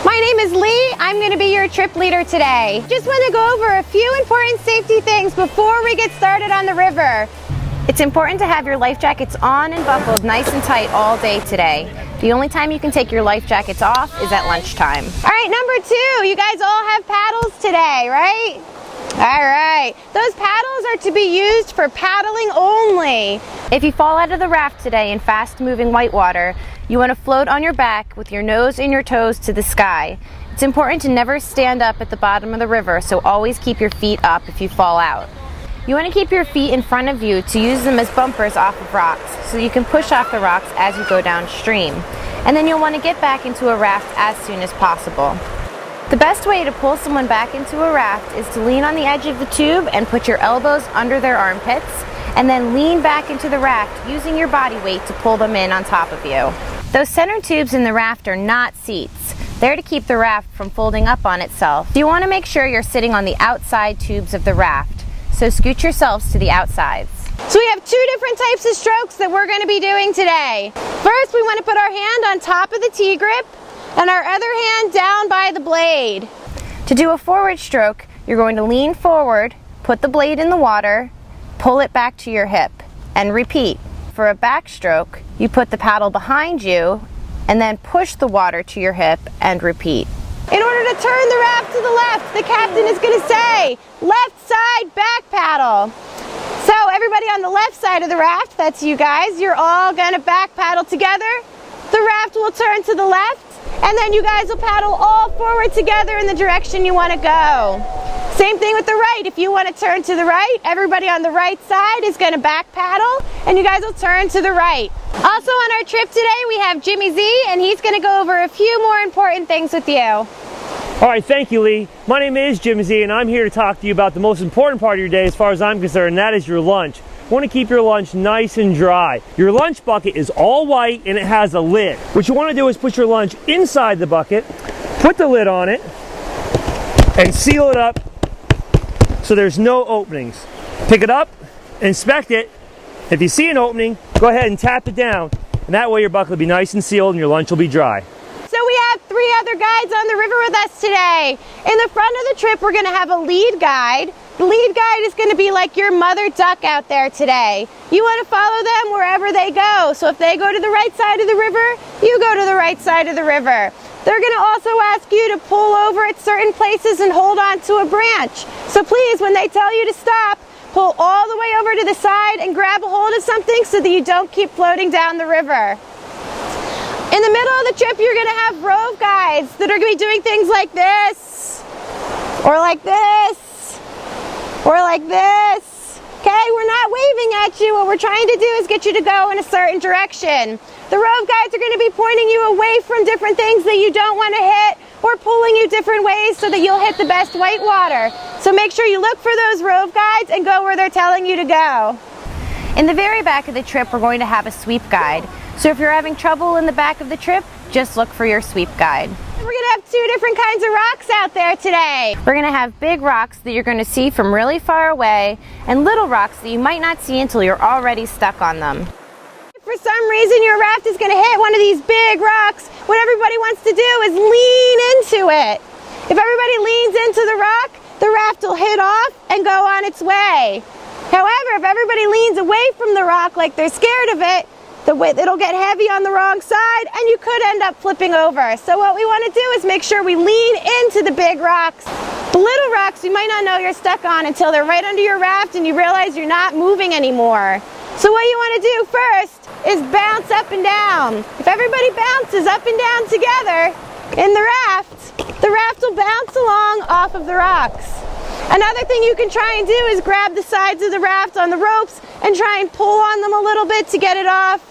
My name is Lee. I'm going to be your trip leader today. Just want to go over a few important safety things before we get started on the river. It's important to have your life jackets on and buckled nice and tight all day today. The only time you can take your life jackets off is at lunchtime. All right, number 2, you guys all have paddles today, right? All right, those paddles are to be used for paddling only. If you fall out of the raft today in fast-moving whitewater, you want to float on your back with your nose and your toes to the sky. It's important to never stand up at the bottom of the river, so always keep your feet up if you fall out. You want to keep your feet in front of you to use them as bumpers off of rocks, so you can push off the rocks as you go downstream. And then you'll want to get back into a raft as soon as possible. The best way to pull someone back into a raft is to lean on the edge of the tube and put your elbows under their armpits, and then lean back into the raft using your body weight to pull them in on top of you. Those center tubes in the raft are not seats. They're to keep the raft from folding up on itself. You want to make sure you're sitting on the outside tubes of the raft, so scoot yourselves to the outsides. So we have 2 different types of strokes that we're going to be doing today. First, we want to put our hand on top of the T-grip and our other hand down by the blade. To do a forward stroke, you're going to lean forward, put the blade in the water, pull it back to your hip, and repeat. For a backstroke, you put the paddle behind you and then push the water to your hip and repeat. In order to turn the raft to the left, the captain is going to say, left side back paddle. So everybody on the left side of the raft, that's you guys, you're all going to back paddle together. The raft will turn to the left, and then you guys will paddle all forward together in the direction you want to go. Same thing with the right. If you want to turn to the right, everybody on the right side is going to back paddle, and you guys will turn to the right. Also on our trip today, we have Jimmy Z, and he's going to go over a few more important things with you. All right, thank you, Lee. My name is Jimmy Z, and I'm here to talk to you about the most important part of your day as far as I'm concerned, and that is your lunch. You want to keep your lunch nice and dry. Your lunch bucket is all white and it has a lid. What you want to do is put your lunch inside the bucket, put the lid on it, and seal it up so there's no openings. Pick it up, inspect it. If you see an opening, go ahead and tap it down, and that way your bucket will be nice and sealed and your lunch will be dry. So we have 3 other guides on the river with us today. In the front of the trip, we're going to have a lead guide. The lead guide is going to be like your mother duck out there today. You want to follow them wherever they go. So if they go to the right side of the river, you go to the right side of the river. They're going to also ask you to pull over at certain places and hold on to a branch. So please, when they tell you to stop, pull all the way over to the side and grab a hold of something so that you don't keep floating down the river. In the middle of the trip, you're going to have rove guides that are going to be doing things like this, or like this, or like this. Okay, we're not waving at you. What we're trying to do is get you to go in a certain direction. The rove guides are going to be pointing you away from different things that you don't want to hit, or pulling you different ways so that you'll hit the best whitewater. So make sure you look for those rove guides and go where they're telling you to go. In the very back of the trip, we're going to have a sweep guide. So if you're having trouble in the back of the trip, just look for your sweep guide. We're going to have 2 different kinds of rocks out there today. We're going to have big rocks that you're going to see from really far away, and little rocks that you might not see until you're already stuck on them. If for some reason your raft is going to hit one of these big rocks, what everybody wants to do is lean into it. If everybody leans into the rock, the raft will hit off and go on its way. However, if everybody leans away from the rock like they're scared of it, it'll get heavy on the wrong side and you could end up flipping over. So what we want to do is make sure we lean into the big rocks. The little rocks you might not know you're stuck on until they're right under your raft and you realize you're not moving anymore. So what you want to do first is bounce up and down. If everybody bounces up and down together in the raft will bounce along off of the rocks. Another thing you can try and do is grab the sides of the raft on the ropes and try and pull on them a little bit to get it off.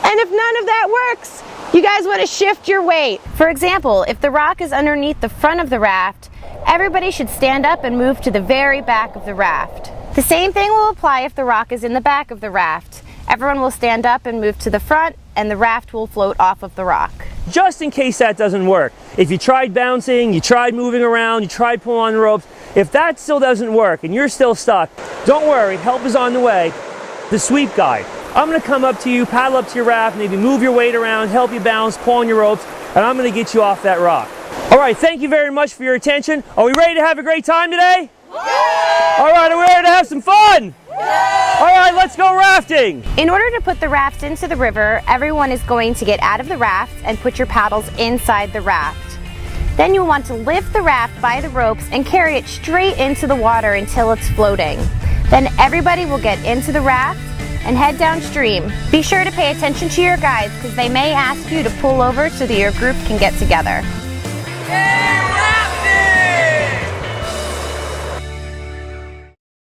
And if none of that works, you guys want to shift your weight. For example, if the rock is underneath the front of the raft, everybody should stand up and move to the very back of the raft. The same thing will apply if the rock is in the back of the raft. Everyone will stand up and move to the front, and the raft will float off of the rock. Just in case that doesn't work, if you tried bouncing, you tried moving around, you tried pulling on the ropes, if that still doesn't work and you're still stuck, don't worry, help is on the way. The sweep guide. I'm going to come up to you, paddle up to your raft, maybe move your weight around, help you balance, pull on your ropes, and I'm going to get you off that rock. All right, thank you very much for your attention. Are we ready to have a great time today? Yeah! All right, are we ready to have some fun? Yeah! All right, let's go rafting. In order to put the raft into the river, everyone is going to get out of the raft and put your paddles inside the raft. Then you'll want to lift the raft by the ropes and carry it straight into the water until it's floating. Then everybody will get into the raft and head downstream. Be sure to pay attention to your guides because they may ask you to pull over so that your group can get together. Yeah!